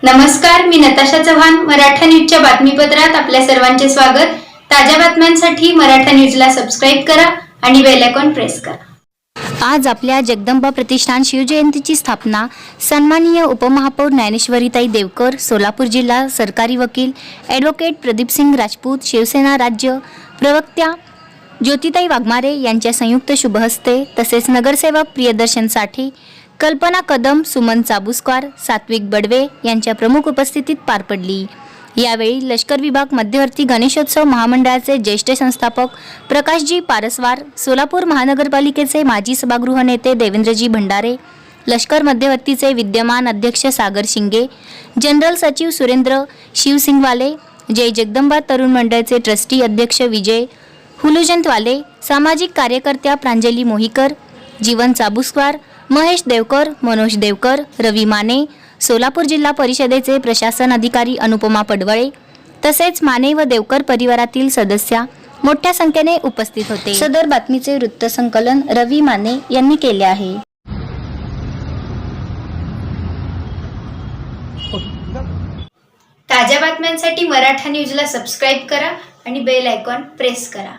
नमस्कार, मी नताशा चव्हाण. मराठा न्यूजच्या बातमीपत्रात आपल्या सर्वांचे स्वागत. ताज्या बातम्यांसाठी मराठा न्यूजला सबस्क्राईब करा आणि बेल आयकॉन प्रेस करा. आज आपल्या जगदंबा प्रतिष्ठान शिवजयंतीची स्थापना सन्माननीय उपमहापौर ज्ञानेश्वरीताई देवकर, सोलापूर जिल्हा सरकारी वकील ॲडव्होकेट प्रदीपसिंग राजपूत, शिवसेना राज्य प्रवक्त्या ज्योतिताई वाघमारे यांच्या संयुक्त शुभहस्ते तसेच नगरसेवक प्रियदर्शन साठे, कल्पना कदम, सुमन चाबुस्कार, सात्विक बडवे यांच्या प्रमुख उपस्थितीत पार पडली. यावेळी लष्कर विभाग मध्यवर्ती गणेशोत्सव महामंडळाचे ज्येष्ठ संस्थापक प्रकाशजी पारसवार, सोलापूर महानगरपालिकेचे माजी सभागृह नेते देवेंद्रजी भंडारे, लष्कर मध्यवर्तीचे विद्यमान अध्यक्ष सागर शिंगे, जनरल सचिव सुरेंद्र शिवसिंगवाले, जय जगदंबा तरुण मंडळाचे ट्रस्टी अध्यक्ष विजय हुलुजंतवाले, सामाजिक कार्यकर्त्या प्रांजली मोहीकर, जीवन चाबुस्कार, महेश देवकर, मनोज देवकर, रवी माने, सोलापूर जिल्हा परिषदेचे प्रशासन अधिकारी अनुपमा पडवळे तसेच माने व देवकर परिवारातील सदस्य मोठ्या संख्येने उपस्थित होते. सदर बातमीचे वृत्तसंकलन रवी माने यांनी केले आहे. ताज्या बातम्यांसाठी मराठा न्यूजला सबस्क्राईब करा आणि बेल आयकॉन प्रेस करा.